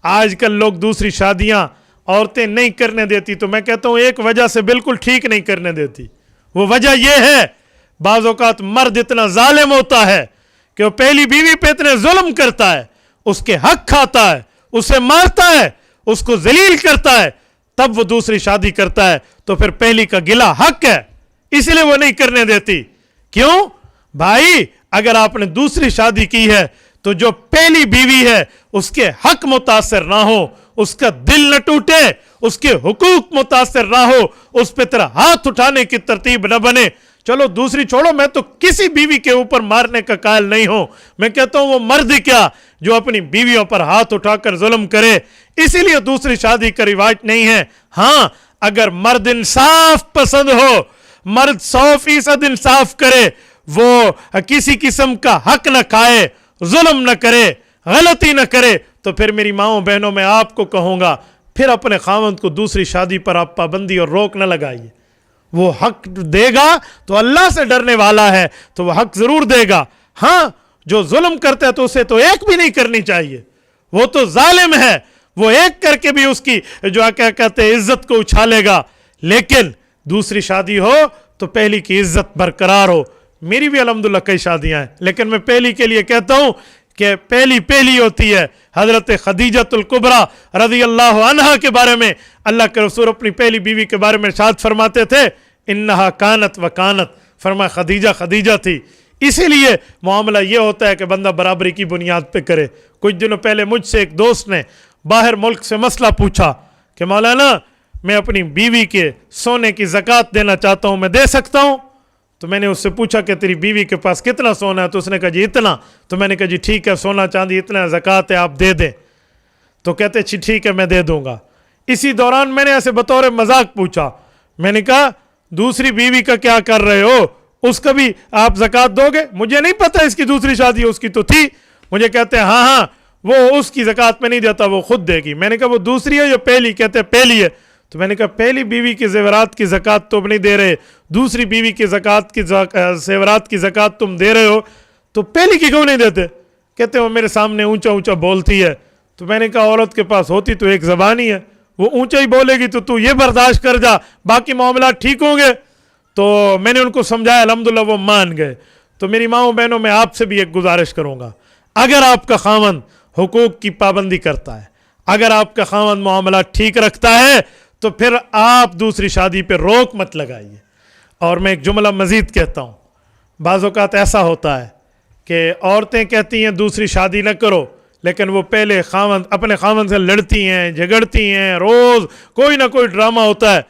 آج کل لوگ دوسری شادیاں عورتیں نہیں کرنے دیتی، تو میں کہتا ہوں ایک وجہ سے بالکل ٹھیک نہیں کرنے دیتی. وہ وجہ یہ ہے بعض اوقات مرد اتنا ظالم ہوتا ہے کہ وہ پہلی بیوی پہ اتنے ظلم کرتا ہے، اس کے حق کھاتا ہے، اسے مارتا ہے، اس کو ذلیل کرتا ہے، تب وہ دوسری شادی کرتا ہے. تو پھر پہلی کا گلا حق ہے، اس لیے وہ نہیں کرنے دیتی. کیوں بھائی؟ اگر آپ نے دوسری شادی کی ہے تو جو پہلی بیوی ہے اس کے حق متاثر نہ ہو، اس کا دل نہ ٹوٹے، اس کے حقوق متاثر نہ ہو، اس پہ تیرا ہاتھ اٹھانے کی ترتیب نہ بنے. چلو دوسری چھوڑو، میں تو کسی بیوی کے اوپر مارنے کا قائل نہیں ہوں. میں کہتا ہوں وہ مرد کیا جو اپنی بیویوں پر ہاتھ اٹھا کر ظلم کرے. اسی لیے دوسری شادی کا رواج نہیں ہے. ہاں اگر مرد انصاف پسند ہو، مرد 100% انصاف کرے، وہ کسی قسم کا حق نہ کھائے، ظلم نہ کرے، غلطی نہ کرے، تو پھر میری ماؤں بہنوں میں آپ کو کہوں گا پھر اپنے خاوند کو دوسری شادی پر آپ پابندی اور روک نہ لگائیے. وہ حق دے گا تو اللہ سے ڈرنے والا ہے تو وہ حق ضرور دے گا. ہاں جو ظلم کرتا ہے تو اسے تو ایک بھی نہیں کرنی چاہیے، وہ تو ظالم ہے، وہ ایک کر کے بھی اس کی جو کیا کہتے ہیں عزت کو اچھالے گا. لیکن دوسری شادی ہو تو پہلی کی عزت برقرار ہو. میری بھی الحمدللہ کئی شادیاں ہیں، لیکن میں پہلی کے لیے کہتا ہوں کہ پہلی ہوتی ہے. حضرت خدیجۃ الکبریٰ رضی اللہ عنہا کے بارے میں اللہ کے رسول اپنی پہلی بیوی کے بارے میں ارشاد فرماتے تھے انہا کانت و کانت، فرمایا خدیجہ تھی. اسی لیے معاملہ یہ ہوتا ہے کہ بندہ برابری کی بنیاد پہ کرے. کچھ دنوں پہلے مجھ سے ایک دوست نے باہر ملک سے مسئلہ پوچھا کہ مولانا میں اپنی بیوی کے سونے کی زکوٰۃ دینا چاہتا ہوں، میں دے سکتا ہوں؟ تو میں نے اس سے پوچھا کہ تیری بیوی کے پاس کتنا سونا ہے؟ تو اس نے کہا جی اتنا. تو میں نے کہا جی ٹھیک ہے، سونا چاندی اتنا زکوٰۃ ہے، آپ دے دیں. تو کہتے جی ٹھیک ہے میں دے دوں گا. اسی دوران میں نے ایسے بطور مذاق پوچھا، میں نے کہا دوسری بیوی کا کیا کر رہے ہو؟ اس کا بھی آپ زکوٰۃ دو گے؟ مجھے نہیں پتہ اس کی دوسری شادی ہے، اس کی تو تھی. مجھے کہتے ہیں ہاں وہ اس کی زکوٰۃ میں نہیں دیتا، وہ خود دے گی. میں نے کہا وہ دوسری ہے یا پہلی؟ کہتے ہیں پہلی ہے. تو میں نے کہا پہلی بیوی کے زیورات کی زکوٰۃ تو نہیں دے رہے، دوسری بیوی کے زیورات کی زکوٰۃ تم دے رہے ہو، تو پہلی کی کیوں نہیں دیتے؟ کہتے ہیں وہ میرے سامنے اونچا بولتی ہے. تو میں نے کہا عورت کے پاس ہوتی تو ایک زبان ہی ہے، وہ اونچا ہی بولے گی تو یہ برداشت کر جا، باقی معاملات ٹھیک ہوں گے. تو میں نے ان کو سمجھایا، الحمدللہ وہ مان گئے. تو میری ماؤں بہنوں میں آپ سے بھی ایک گزارش کروں گا، اگر آپ کا خاوند حقوق کی پابندی کرتا ہے، اگر آپ کا خاوند معاملات ٹھیک رکھتا ہے، تو پھر آپ دوسری شادی پہ روک مت لگائیے. اور میں ایک جملہ مزید کہتا ہوں، بعض اوقات ایسا ہوتا ہے کہ عورتیں کہتی ہیں دوسری شادی نہ کرو، لیکن وہ پہلے اپنے خاوند سے لڑتی ہیں، جھگڑتی ہیں، روز کوئی نہ کوئی ڈرامہ ہوتا ہے،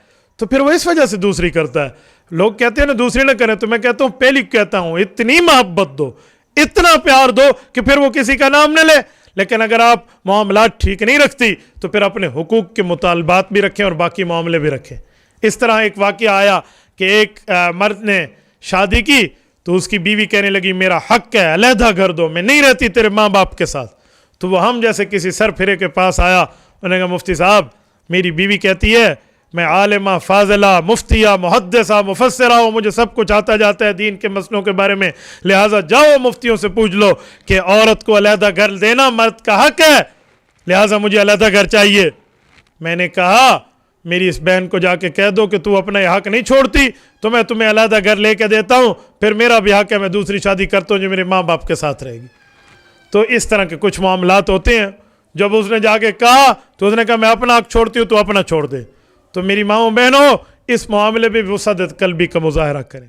تو پھر وہ اس وجہ سے دوسری کرتا ہے. لوگ کہتے ہیں نا دوسری نہ کریں، تو میں کہتا ہوں پہلی کہتا ہوں اتنی محبت دو، اتنا پیار دو کہ پھر وہ کسی کا نام نہ لے. لیکن اگر آپ معاملات ٹھیک نہیں رکھتی تو پھر اپنے حقوق کے مطالبات بھی رکھیں اور باقی معاملے بھی رکھیں. اس طرح ایک واقعہ آیا کہ ایک مرد نے شادی کی تو اس کی بیوی کہنے لگی میرا حق ہے، علیحدہ گھر دو، میں نہیں رہتی تیرے ماں باپ کے ساتھ. تو وہ ہم جیسے کسی سر پھرے کے پاس آیا، انہوں نے کہا مفتی صاحب میری بیوی کہتی ہے میں عالمہ، فاضلہ، مفتیہ، محدثہ، مفسرہ ہوں، مجھے سب کچھ آتا جاتا ہے دین کے مسئلوں کے بارے میں، لہٰذا جاؤ مفتیوں سے پوچھ لو کہ عورت کو علیحدہ گھر دینا مرد کا حق ہے، لہٰذا مجھے علیحدہ گھر چاہیے. میں نے کہا میری اس بہن کو جا کے کہہ دو کہ تو اپنا یہ حق نہیں چھوڑتی تو میں تمہیں علیحدہ گھر لے کے دیتا ہوں، پھر میرا بھی حق ہے، میں دوسری شادی کرتا ہوں جو میرے ماں باپ کے ساتھ رہے گی. تو اس طرح کے کچھ معاملات ہوتے ہیں. جب اس نے جا کے کہا تو اس نے کہا میں اپنا حق چھوڑتی ہوں تو اپنا چھوڑ دے. تو میری ماؤں بہنوں اس معاملے میں وسعت قلبی کا مظاہرہ کریں.